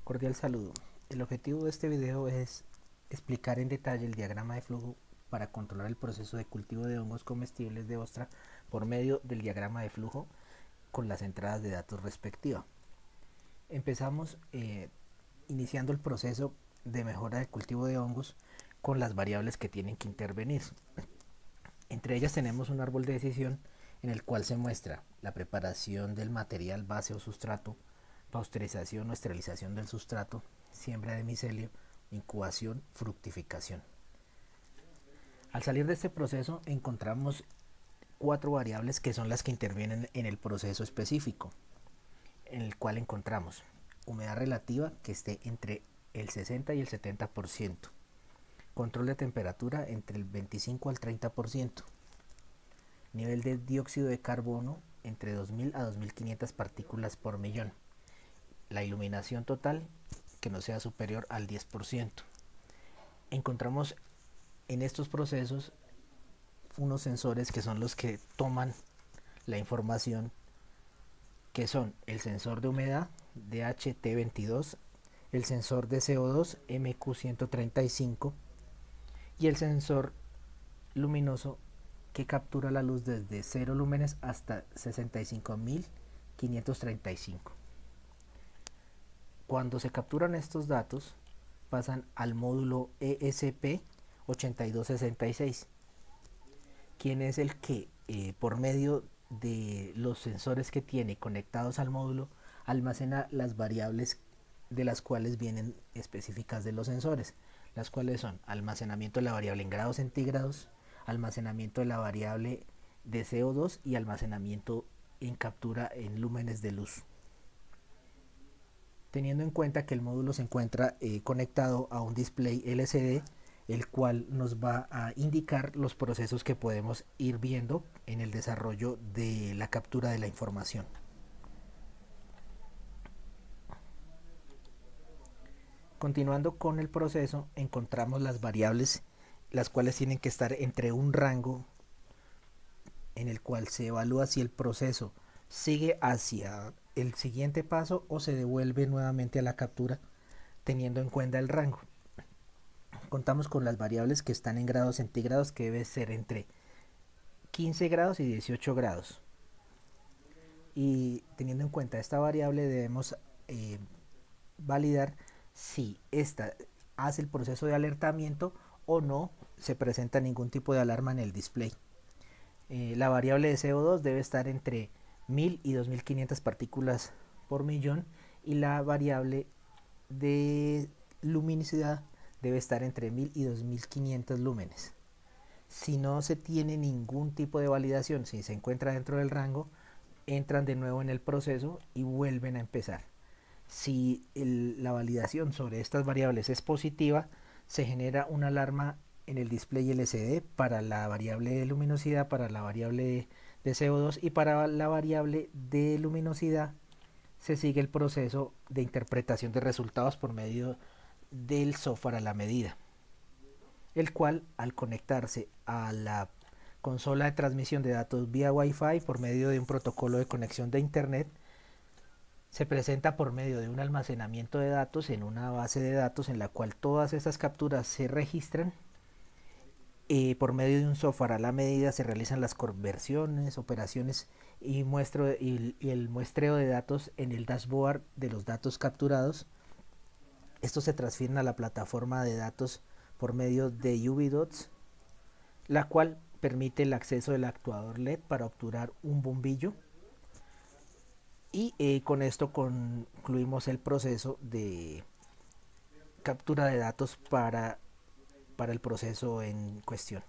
Cordial saludo. El objetivo de este video es explicar en detalle el diagrama de flujo para controlar el proceso de cultivo de hongos comestibles de ostra por medio del diagrama de flujo con las entradas de datos respectivas. Empezamos iniciando el proceso de mejora del cultivo de hongos con las variables que tienen que intervenir. Entre ellas tenemos un árbol de decisión en el cual se muestra la preparación del material base o sustrato, pasteurización o esterilización del sustrato, siembra de micelio, incubación, fructificación. Al salir de este proceso encontramos 4 variables que son las que intervienen en el proceso específico, en el cual encontramos humedad relativa que esté entre el 60 y el 70%, control de temperatura entre el 25 al 30%, nivel de dióxido de carbono entre 2000 a 2500 partículas por millón, la iluminación total que no sea superior al 10%. Encontramos en estos procesos unos sensores que son los que toman la información, que son el sensor de humedad DHT22, el sensor de CO2 MQ135 y el sensor luminoso que captura la luz desde 0 lúmenes hasta 65.535. Cuando se capturan estos datos, pasan al módulo ESP8266, quien es el que, por medio de los sensores que tiene conectados al módulo, almacena las variables de las cuales vienen específicas de los sensores, las cuales son almacenamiento de la variable en grados centígrados, almacenamiento de la variable de CO2 y almacenamiento en captura en lúmenes de luz. Teniendo en cuenta que el módulo se encuentra conectado a un display LCD, el cual nos va a indicar los procesos que podemos ir viendo en el desarrollo de la captura de la información. Continuando con el proceso, encontramos las variables, las cuales tienen que estar entre un rango en el cual se evalúa si el proceso sigue hacia el siguiente paso o se devuelve nuevamente a la captura, teniendo en cuenta el rango. Contamos con las variables que están en grados centígrados, que debe ser entre 15 grados y 18 grados. Y teniendo en cuenta esta variable debemos validar si esta hace el proceso de alertamiento o no se presenta ningún tipo de alarma en el display. La variable de CO2 debe estar entre 1000 y 2500 partículas por millón y la variable de luminosidad debe estar entre 1000 y 2500 lúmenes. Si no se tiene ningún tipo de validación, si se encuentra dentro del rango, entran de nuevo en el proceso y vuelven a empezar. Si la validación sobre estas variables es positiva, se genera una alarma en el display LCD para la variable de luminosidad, para la variable de CO2 y para la variable de luminosidad se sigue el proceso de interpretación de resultados por medio del software a la medida, el cual al conectarse a la consola de transmisión de datos vía Wi-Fi por medio de un protocolo de conexión de internet, se presenta por medio de un almacenamiento de datos en una base de datos en la cual todas estas capturas se registran. Por medio de un software a la medida se realizan las conversiones, operaciones y el muestreo de datos en el dashboard de los datos capturados. Estos se transfieren a la plataforma de datos por medio de UV-Dots, la cual permite el acceso del actuador LED para obturar un bombillo. Y con esto concluimos el proceso de captura de datos para el proceso en cuestión.